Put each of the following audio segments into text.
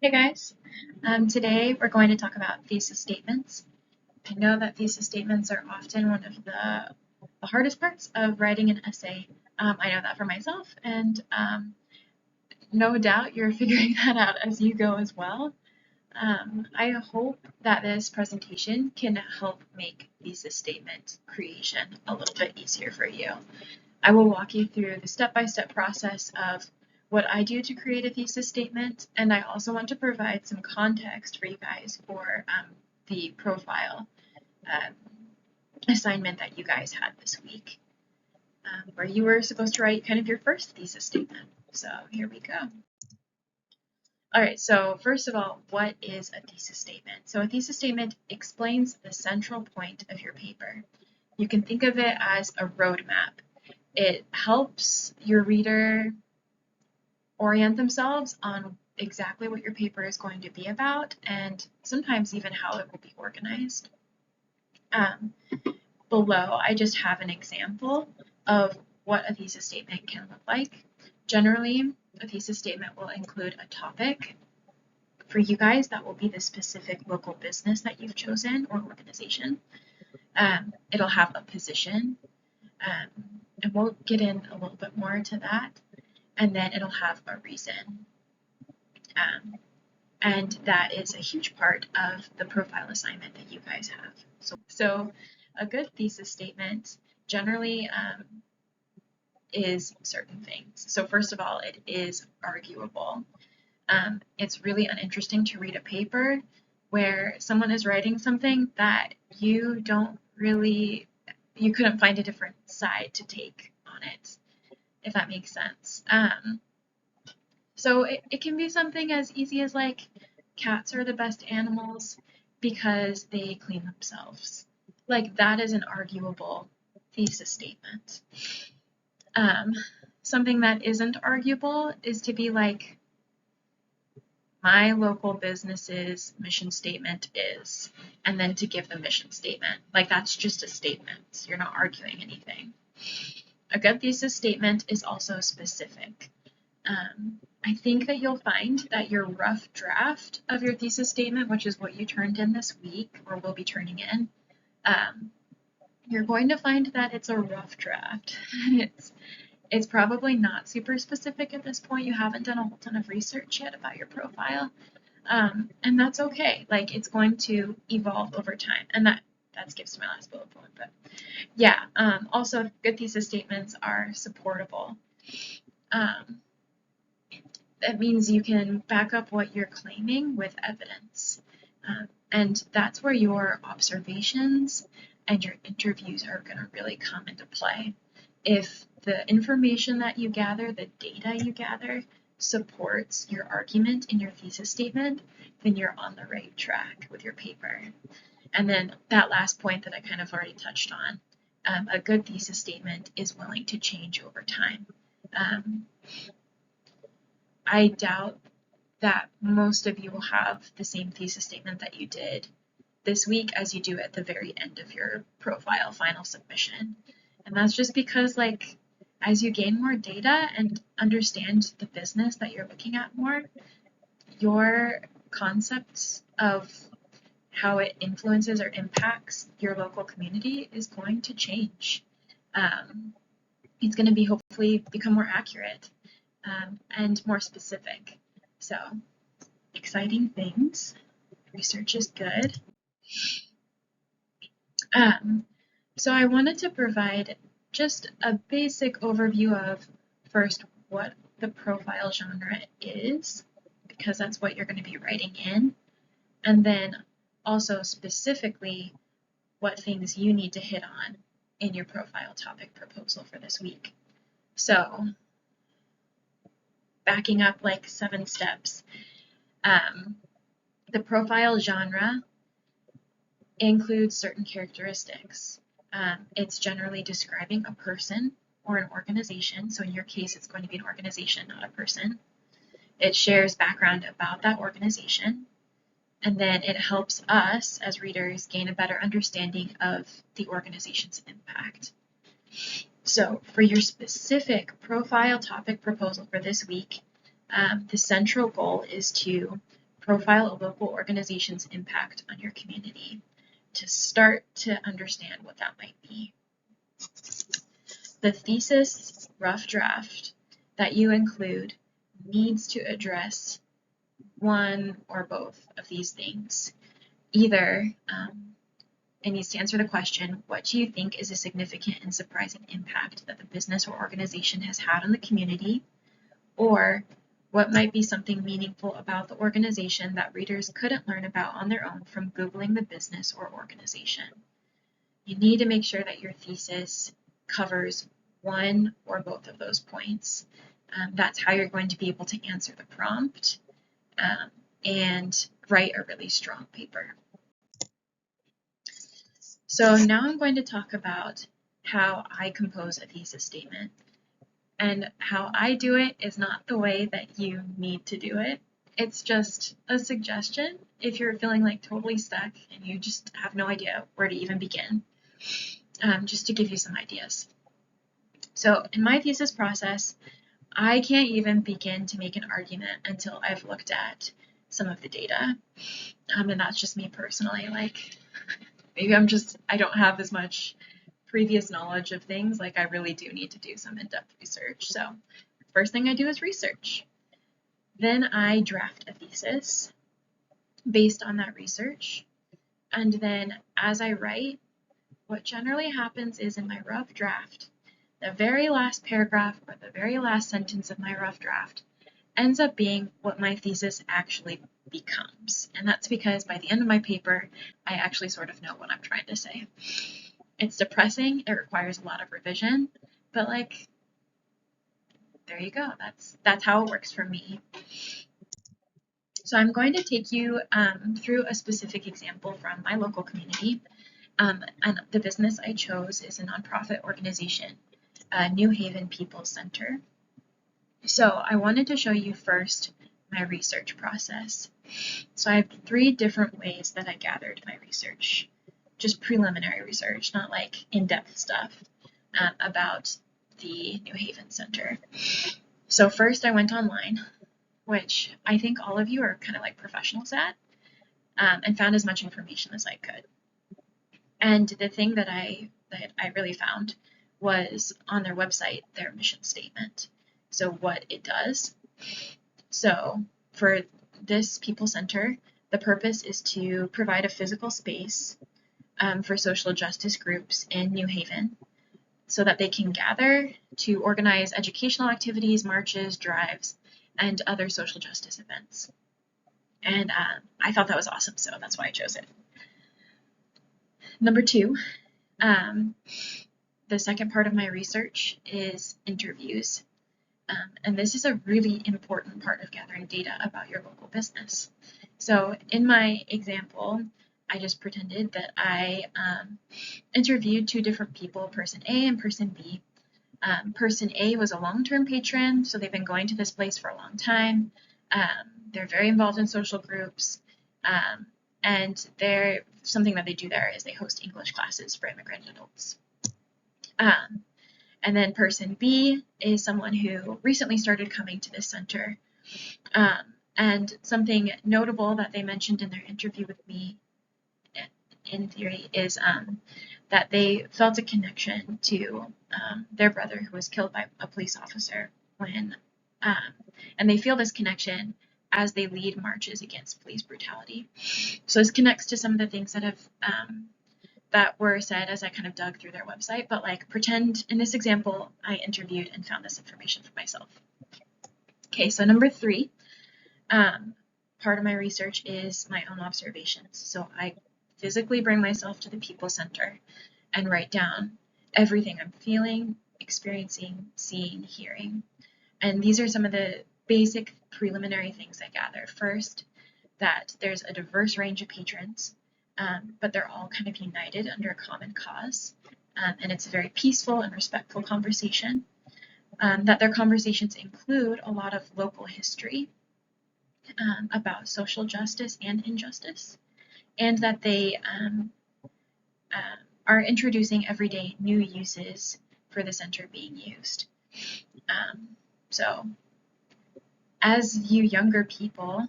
Hey guys, today we're going to talk about thesis statements. I know that thesis statements are often one of the hardest parts of writing an essay. I know that for myself, and no doubt you're figuring that out as you go as well. I hope that this presentation can help make thesis statement creation a little bit easier for you. I will walk you through the step-by-step process of what I do to create a thesis statement, and I also want to provide some context for you guys for the profile um, assignment that you guys had this week, where you were supposed to write kind of your first thesis statement. So here we go. All right, so first of all, what is a thesis statement? So a thesis statement explains the central point of your paper. You can think of it as a roadmap. It helps your reader orient themselves on exactly what your paper is going to be about and sometimes even how it will be organized. Below, I just have an example of what a thesis statement can look like. Generally, a thesis statement will include a topic. For you guys, that will be the specific local business that you've chosen or organization. It'll have a position, and we'll get in a little bit more to that. And then it'll have a reason. And that is a huge part of the profile assignment that you guys have. So a good thesis statement generally is certain things. So first of all, it is arguable. It's really uninteresting to read a paper where someone is writing something that you couldn't find a different side to take on it, if that makes sense. So it can be something as easy as like cats are the best animals because they clean themselves. Like that is an arguable thesis statement. Something that isn't arguable is to be like, my local business's mission statement is, and then to give the mission statement. Like that's just a statement. You're not arguing anything. A good thesis statement is also specific. I think that you'll find that your rough draft of your thesis statement, which is what you turned in this week or will be turning in, you're going to find that it's a rough draft. It's probably not super specific at this point. You haven't done a whole ton of research yet about your profile, and that's okay. Like it's going to evolve over time, and that skips to my last bullet point. But yeah, also good thesis statements are supportable. That means you can back up what you're claiming with evidence. And that's where your observations and your interviews are going to really come into play. If the information that you gather, the data you gather, supports your argument in your thesis statement, then you're on the right track with your paper. And then that last point that I kind of already touched on, a good thesis statement is willing to change over time. I doubt that most of you will have the same thesis statement that you did this week as you do at the very end of your profile final submission. And that's just because like as you gain more data and understand the business that you're looking at more, your concepts of how it influences or impacts your local community is going to change. It's going to be hopefully become more accurate and more specific. So exciting things. Research is good. So I wanted to provide just a basic overview of first what the profile genre is, because that's what you're going to be writing in, and then also specifically what things you need to hit on in your profile topic proposal for this week. So backing up like 7 steps, the profile genre includes certain characteristics. It's generally describing a person or an organization. So in your case, it's going to be an organization, not a person. It shares background about that organization. And then it helps us as readers gain a better understanding of the organization's impact. So for your specific profile topic proposal for this week, the central goal is to profile a local organization's impact on your community to start to understand what that might be. The thesis rough draft that you include needs to address one or both of these things. Either it needs to answer the question, what do you think is a significant and surprising impact that the business or organization has had on the community? Or what might be something meaningful about the organization that readers couldn't learn about on their own from Googling the business or organization? You need to make sure that your thesis covers one or both of those points. That's how you're going to be able to answer the prompt and write a really strong paper. So now I'm going to talk about how I compose a thesis statement. And how I do it is not the way that you need to do it. It's just a suggestion if you're feeling like totally stuck and you just have no idea where to even begin, just to give you some ideas. So in my thesis process, I can't even begin to make an argument until I've looked at some of the data. And that's just me personally. Like, maybe I don't have as much previous knowledge of things. Like, I really do need to do some in-depth research. So first thing I do is research. Then I draft a thesis based on that research. And then as I write, what generally happens is in my rough draft, the very last paragraph or the very last sentence of my rough draft ends up being what my thesis actually becomes. And that's because by the end of my paper, I actually sort of know what I'm trying to say. It's depressing, it requires a lot of revision, but like, there you go. That's how it works for me. So I'm going to take you through a specific example from my local community. And the business I chose is a nonprofit organization, New Haven People's Center. So I wanted to show you first my research process. So I have 3 different ways that I gathered my research, just preliminary research, not like in-depth stuff about the New Haven Center. So first I went online, which I think all of you are kind of like professionals at, and found as much information as I could. And the thing that I really found was on their website, their mission statement. So what it does. So for this People Center, the purpose is to provide a physical space for social justice groups in New Haven so that they can gather to organize educational activities, marches, drives, and other social justice events. And I thought that was awesome, so that's why I chose it. Number 2, the second part of my research is interviews. And this is a really important part of gathering data about your local business. So in my example, I just pretended that I interviewed 2 different people, person A and person B. Person A was a long-term patron, so they've been going to this place for a long time. They're very involved in social groups, and something that they do there is they host English classes for immigrant adults. And then person B is someone who recently started coming to this center. And something notable that they mentioned in their interview with me, in theory, is that they felt a connection to their brother who was killed by a police officer and they feel this connection as they lead marches against police brutality. So this connects to some of the things that were said as I kind of dug through their website, but like pretend in this example, I interviewed and found this information for myself. Okay, so number 3, part of my research is my own observations. So I physically bring myself to the People Center and write down everything I'm feeling, experiencing, seeing, hearing. And these are some of the basic preliminary things I gather. First, that there's a diverse range of patrons, but they're all kind of united under a common cause. And it's a very peaceful and respectful conversation. That their conversations include a lot of local history about social justice and injustice, and that they are introducing everyday new uses for the center being used. So as you younger people,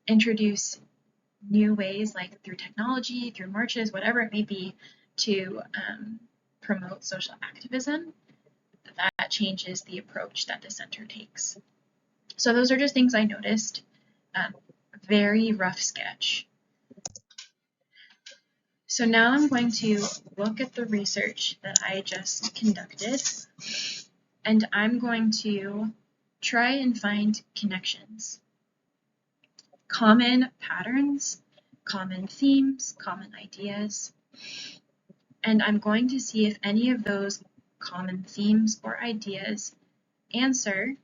introduce new ways, like through technology, through marches, whatever it may be, to promote social activism, that changes the approach that the center takes. So those are just things I noticed. Very rough sketch. So now I'm going to look at the research that I just conducted, and I'm going to try and find connections, common patterns, common themes, common ideas, and I'm going to see if any of those common themes or ideas answer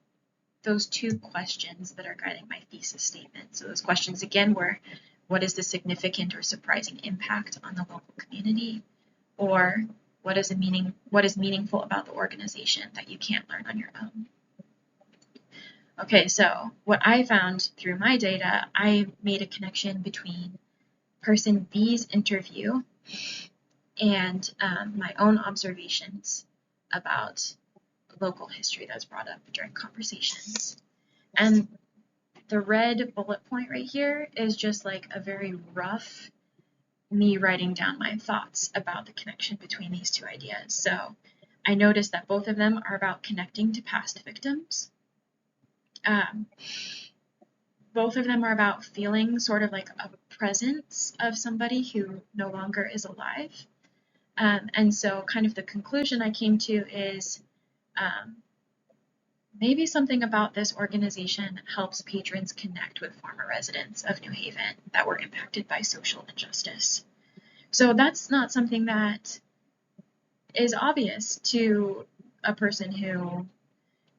those two questions that are guiding my thesis statement. So those questions again were, what is the significant or surprising impact on the local community? Or what is meaningful about the organization that you can't learn on your own? Okay, so what I found through my data, I made a connection between person B's interview and my own observations about local history that's brought up during conversations. And the red bullet point right here is just like a very rough me writing down my thoughts about the connection between these two ideas. So I noticed that both of them are about connecting to past victims. Both of them are about feeling sort of like a presence of somebody who no longer is alive. And so kind of the conclusion I came to is maybe something about this organization helps patrons connect with former residents of New Haven that were impacted by social injustice. So that's not something that is obvious to a person who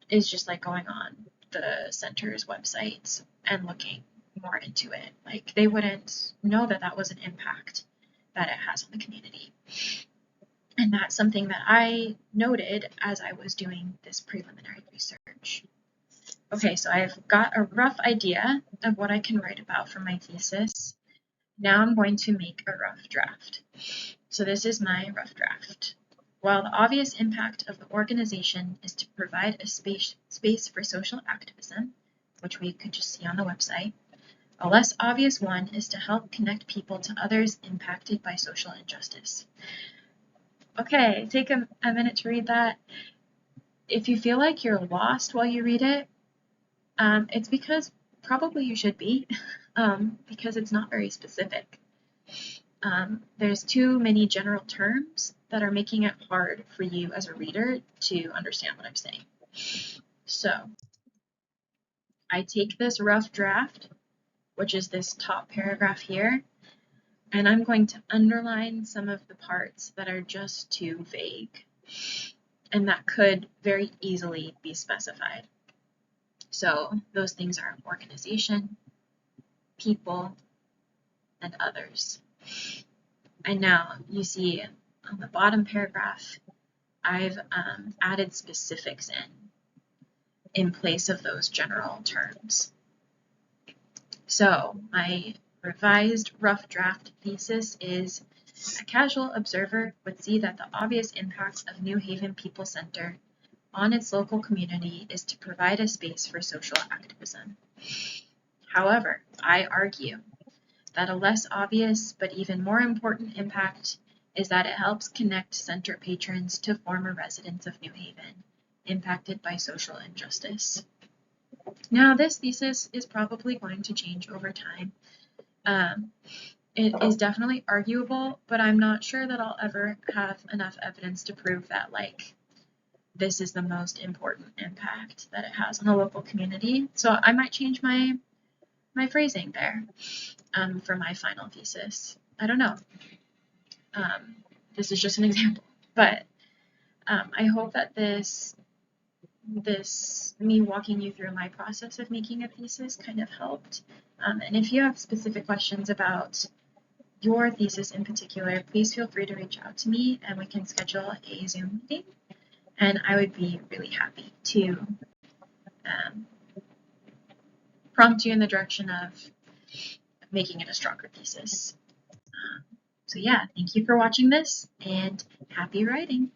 is just like going on the center's website and looking more into it. Like they wouldn't know that that was an impact that it has on the community. And that's something that I noted as I was doing this preliminary research. Okay, so I've got a rough idea of what I can write about for my thesis. Now I'm going to make a rough draft. So this is my rough draft. While the obvious impact of the organization is to provide a space for social activism, which we could just see on the website, a less obvious one is to help connect people to others impacted by social injustice. Okay, take a minute to read that. If you feel like you're lost while you read it, it's because probably you should be, because it's not very specific. There's too many general terms that are making it hard for you as a reader to understand what I'm saying. So I take this rough draft, which is this top paragraph here, and I'm going to underline some of the parts that are just too vague and that could very easily be specified. So those things are organization, people, and others. And now you see on the bottom paragraph, I've added specifics in place of those general terms. So my revised rough draft thesis is: a casual observer would see that the obvious impact of New Haven People Center on its local community is to provide a space for social activism. However, I argue that a less obvious but even more important impact is that it helps connect center patrons to former residents of New Haven impacted by social injustice. Now, this thesis is probably going to change over time. It is definitely arguable, but I'm not sure that I'll ever have enough evidence to prove that, like, this is the most important impact that it has on the local community. So I might change my phrasing there for my final thesis. I don't know. This is just an example, but I hope that this me walking you through my process of making a thesis kind of helped. And if you have specific questions about your thesis in particular, please feel free to reach out to me and we can schedule a Zoom meeting. And I would be really happy to prompt you in the direction of making it a stronger thesis. So yeah, thank you for watching this and happy writing.